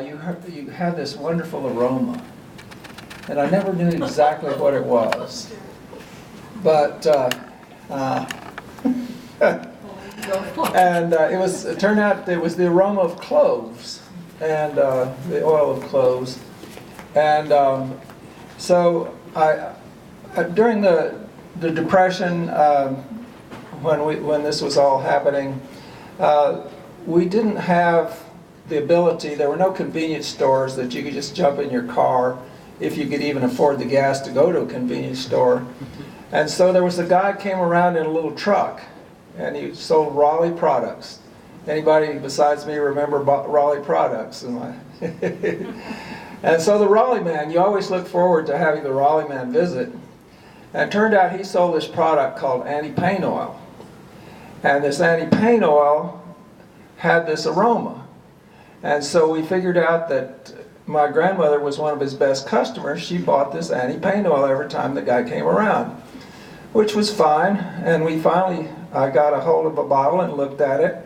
You had this wonderful aroma, and I never knew exactly what it was. But and it turned out it was the aroma of cloves and the oil of cloves. And so during the Depression, when this was all happening, we didn't have the ability. There were no convenience stores that you could just jump in your car if you could even afford the gas to go to a convenience store. And so there was a guy came around in a little truck, and he sold Raleigh products. Anybody besides me remember Raleigh products? And so the Raleigh man, you always look forward to having the Raleigh man visit. And it turned out he sold this product called anti-pain oil. And this anti-pain oil had this aroma. And so we figured out that my grandmother was one of his best customers. She bought this anti-pain oil every time the guy came around, which was fine. And I got a hold of a bottle and looked at it,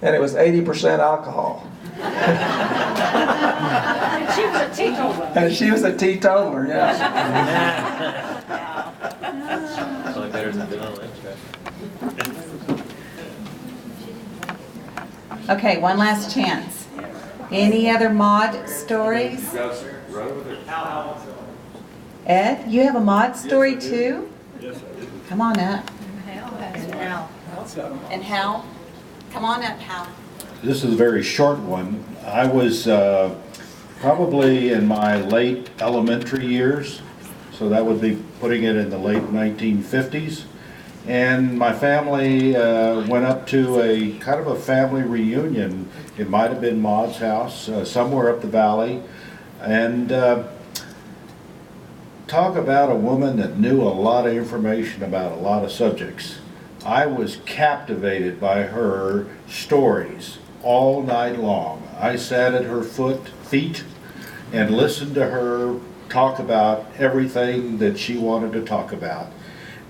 and it was 80% alcohol. And she was a teetotaler. And she was a teetotaler, yes. Only better than vanilla. Okay, one last chance. Any other mod stories? Ed, you have a mod story too? Yes, I do. Come on up. And Hal. And Hal? Come on up, Hal. This is a very short one. I was probably in my late elementary years, so that would be putting it in the late 1950s. And my family went up to a kind of a family reunion. It might have been Maud's house, somewhere up the valley. And talk about a woman that knew a lot of information about a lot of subjects. I was captivated by her stories all night long. I sat at her feet and listened to her talk about everything that she wanted to talk about.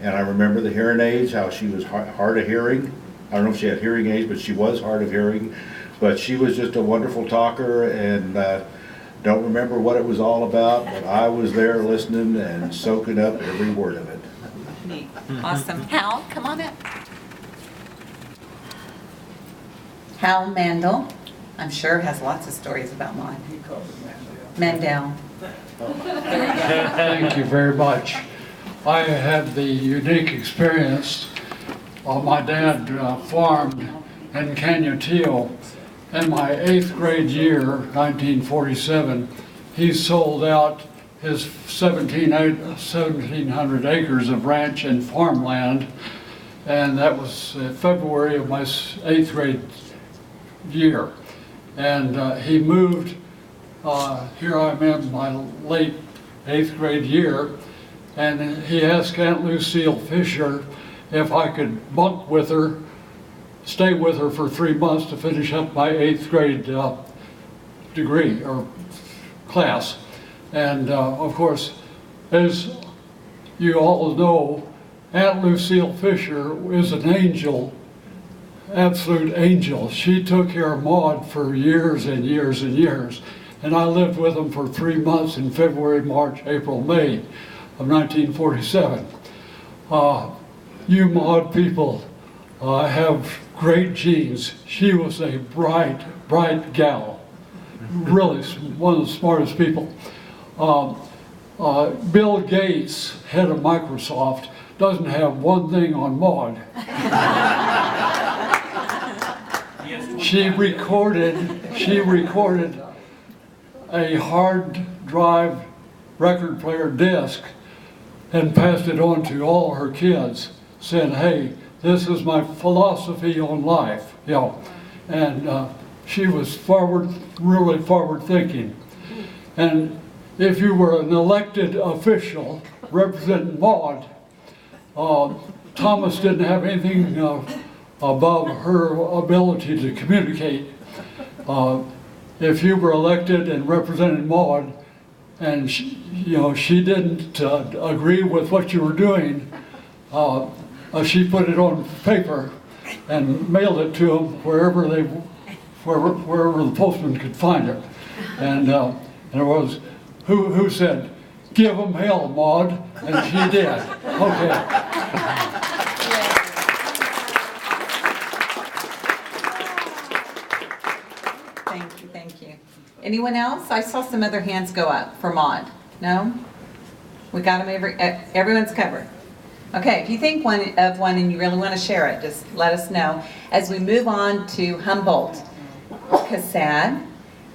And I remember the hearing aids, how she was hard of hearing. I don't know if she had hearing aids, but she was hard of hearing. But she was just a wonderful talker, and don't remember what it was all about, but I was there listening and soaking up every word of it. Neat. Awesome. Hal, come on up. Hal Mandel, I'm sure has lots of stories about mod. He called it Mandel. Thank you very much. I had the unique experience of my dad farmed in Canutillo. In my 8th grade year, 1947, he sold out his 1,700 acres of ranch and farmland, and that was February of my 8th grade year. And he moved, here I'm in my late 8th grade year, and he asked Aunt Lucille Fisher if I could bunk with her, stay with her for 3 months to finish up my 8th grade degree or class. And of course, as you all know, Aunt Lucille Fisher is an angel, absolute angel. She took care of Maud for years and years and years. And I lived with them for 3 months in February, March, April, May of 1947. You Maud people have great genes. She was a bright, bright gal. Really one of the smartest people. Bill Gates, head of Microsoft, doesn't have one thing on Maud. She recorded a hard drive record player disc and passed it on to all her kids, saying, hey, this is my philosophy on life, you know. And she was really forward thinking. And if you were an elected official representing Maud, Thomas didn't have anything above her ability to communicate. If you were elected and represented Maud, and she didn't agree with what you were doing, she put it on paper and mailed it to them wherever the postman could find it. And it was, who said, "Give them hell, Maud," and she did. Okay. Thank you, thank you. Anyone else? I saw some other hands go up for Maud. No? We got them, everyone's covered. Okay, if you think of one and you really want to share it, just let us know. As we move on to Humboldt, Casad,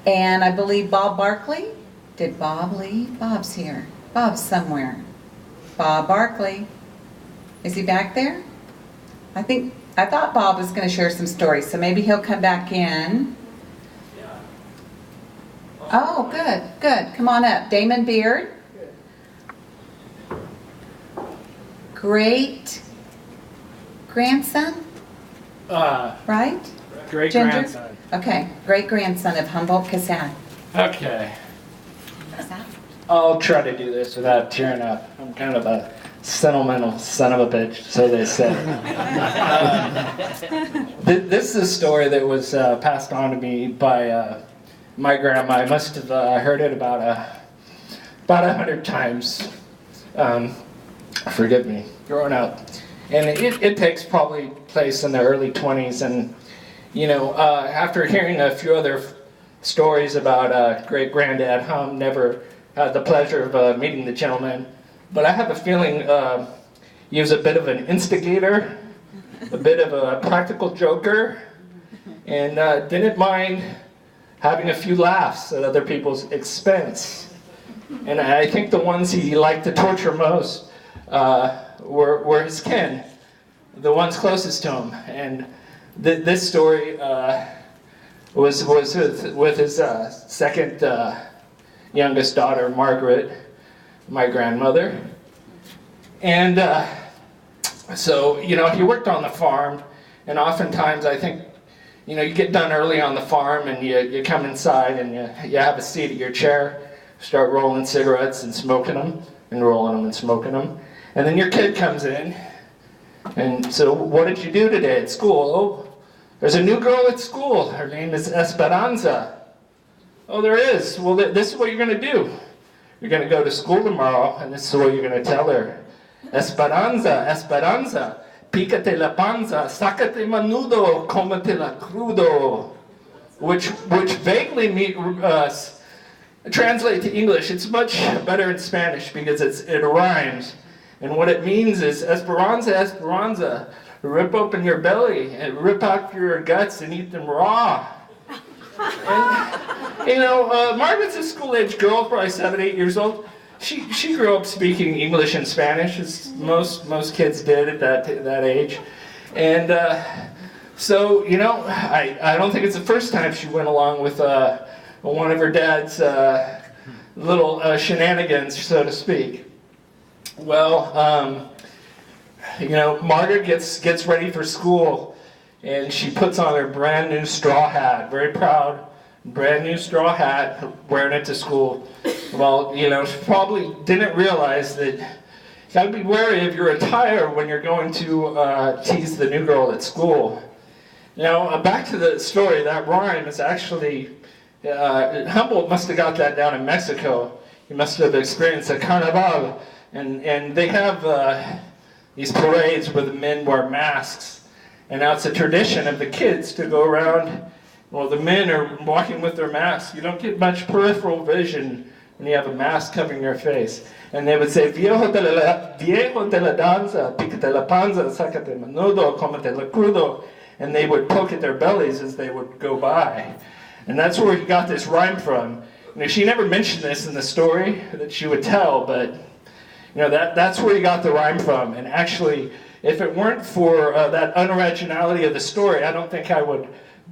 and I believe Bob Barkley. Did Bob leave? Bob's here. Bob's somewhere. Bob Barkley. Is he back there? I thought Bob was going to share some stories, so maybe he'll come back in. Oh, good, good. Come on up. Damon Beard. Great grandson, right? Great Ginger? grandson. Okay, great grandson of Humboldt Casad. Okay. I'll try to do this without tearing up. I'm kind of a sentimental son of a bitch, so they say. This is a story that was passed on to me by my grandma. I must have heard it about 100 times. Forgive me, growing up. And it takes probably place in the early 20s. And, you know, after hearing a few other stories about great-granddad Hum, never had the pleasure of meeting the gentleman. But I have a feeling he was a bit of an instigator, a bit of a practical joker, and didn't mind having a few laughs at other people's expense. And I think the ones he liked to torture most were his kin, the ones closest to him. And this story was with his second youngest daughter, Margaret, my grandmother. And so, you know, he worked on the farm, and oftentimes I think, you know, you get done early on the farm and you come inside and you have a seat at your chair, start rolling cigarettes and smoking them, and rolling them and smoking them. And then your kid comes in, and so, what did you do today at school? Oh, there's a new girl at school. Her name is Esperanza. Oh, there is. Well, this is what you're going to do. You're going to go to school tomorrow, and this is what you're going to tell her. Esperanza, Esperanza, pícate la panza, sácate menudo, cómete la crudo. Which vaguely translate to English. It's much better in Spanish because it rhymes. And what it means is, Esperanza, Esperanza, rip open your belly and rip out your guts and eat them raw. And, you know, Margaret's a school-age girl, probably 7, 8 years old. She grew up speaking English and Spanish, as most kids did at that age. And so, you know, I don't think it's the first time she went along with one of her dad's little shenanigans, so to speak. Well, you know, Margaret gets ready for school, and she puts on her brand new straw hat, very proud, brand new straw hat, wearing it to school. Well, you know, she probably didn't realize that you gotta be wary of your attire when you're going to tease the new girl at school. Now, back to the story, that rhyme is actually, Humboldt must have got that down in Mexico. He must have experienced a carnival. And they have these parades where the men wear masks. And now it's a tradition of the kids to go around, well, the men are walking with their masks. You don't get much peripheral vision when you have a mask covering your face. And they would say, Viejo de la danza, pícate la panza, sácate menudo, cómete la crudo. And they would poke at their bellies as they would go by. And that's where he got this rhyme from. You know, she never mentioned this in the story that she would tell, but you know, that's where he got the rhyme from. And actually, if it weren't for that unoriginality of the story, I don't think I would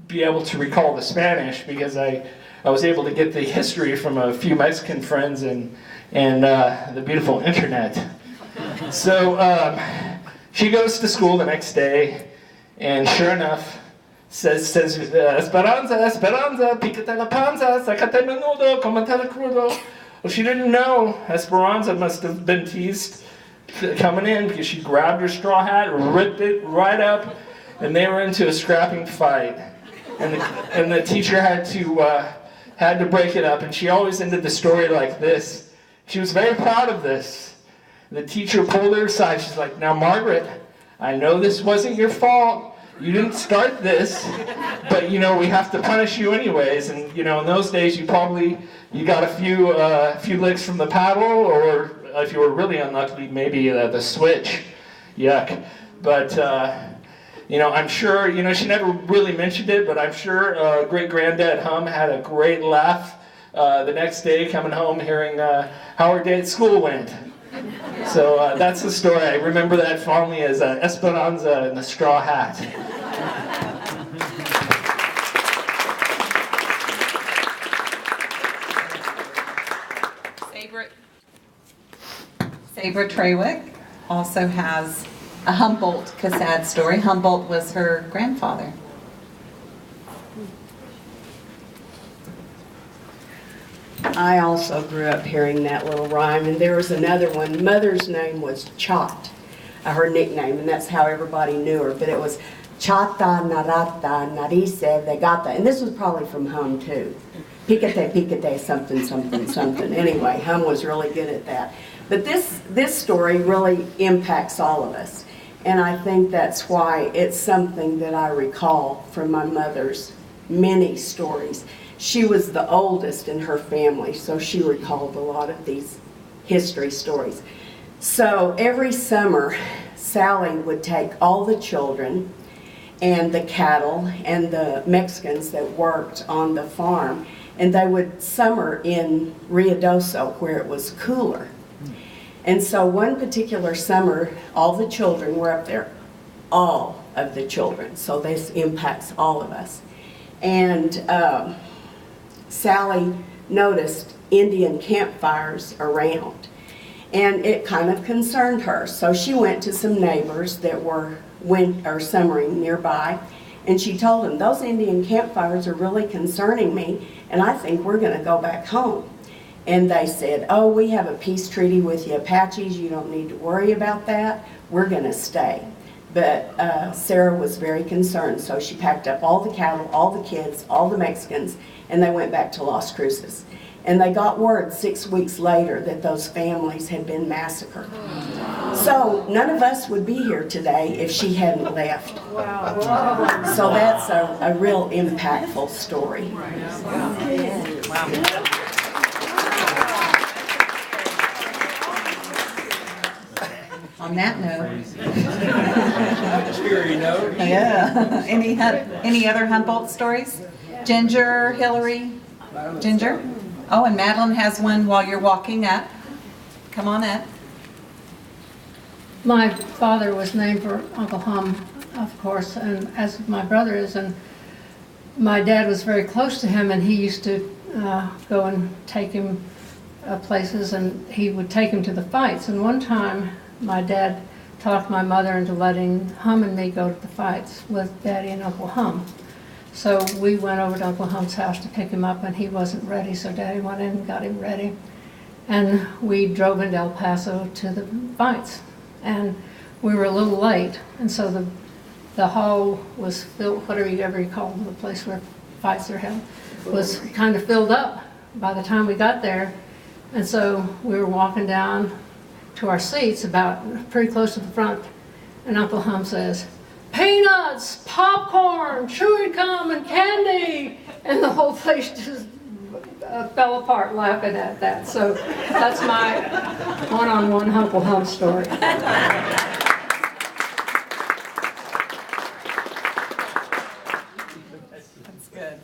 be able to recall the Spanish, because I was able to get the history from a few Mexican friends and the beautiful internet. So she goes to school the next day, and sure enough, says Esperanza, Esperanza, pícate la panza, sácate menudo, cómete la crudo. Well, she didn't know Esperanza must have been teased coming in, because she grabbed her straw hat, ripped it right up, and they were into a scrapping fight. And the teacher had had to break it up, and she always ended the story like this. She was very proud of this. The teacher pulled her aside. She's like, "Now, Margaret, I know this wasn't your fault. You didn't start this, but we have to punish you anyways." And in those days, you got a few licks from the paddle, or if you were really unlucky, maybe the switch. Yuck. But I'm sure she never really mentioned it, but I'm sure great granddad Hum had a great laugh the next day coming home hearing how her day at school went. So that's the story. I remember that fondly as Esperanza and the straw hat. Sabra Trawick also has a Humboldt Casad story. Humboldt was her grandfather. I also grew up hearing that little rhyme, and there was another one. Mother's name was Chot, her nickname, and that's how everybody knew her. But it was Chata Narata Narise Vegata, and this was probably from Hum too. Picate, picate, something, something, something. Anyway, Hum was really good at that. But this story really impacts all of us, and I think that's why it's something that I recall from my mother's many stories. She was the oldest in her family, so she recalled a lot of these history stories. So every summer, Sally would take all the children and the cattle and the Mexicans that worked on the farm, and they would summer in Ruidoso where it was cooler. And so one particular summer, all the children were up there, all of the children, so this impacts all of us. And Sally noticed Indian campfires around, and it kind of concerned her. So she went to some neighbors that were summering nearby, and she told them, "Those Indian campfires are really concerning me, and I think we're going to go back home." And they said, "Oh, we have a peace treaty with the Apaches. You don't need to worry about that. We're going to stay." But Sarah was very concerned, so she packed up all the cattle, all the kids, all the Mexicans, and they went back to Las Cruces. And they got word 6 weeks later that those families had been massacred. So none of us would be here today if she hadn't left. Wow. So that's a real impactful story. Wow. On that note. Cheery note. Yeah. Any other Humboldt stories? Ginger, Hillary? Ginger? Oh, and Madeline has one while you're walking up. Come on up. My father was named for Uncle Hum, of course, and as my brother is, and my dad was very close to him, and he used to go and take him places, and he would take him to the fights. And one time, my dad talked my mother into letting Hum and me go to the fights with Daddy and Uncle Hum. So we went over to Uncle Hum's house to pick him up, and he wasn't ready, so Daddy went in and got him ready. And we drove into El Paso to the fights. And we were a little late, and so the hall was filled, whatever you call the place where fights are held, was kind of filled up by the time we got there. And so we were walking down to our seats about pretty close to the front, and Uncle Hum says, "Peanuts, popcorn, chewing gum, and candy," and the whole place just fell apart laughing at that. So that's my one-on-one Uncle Hum story. That's good.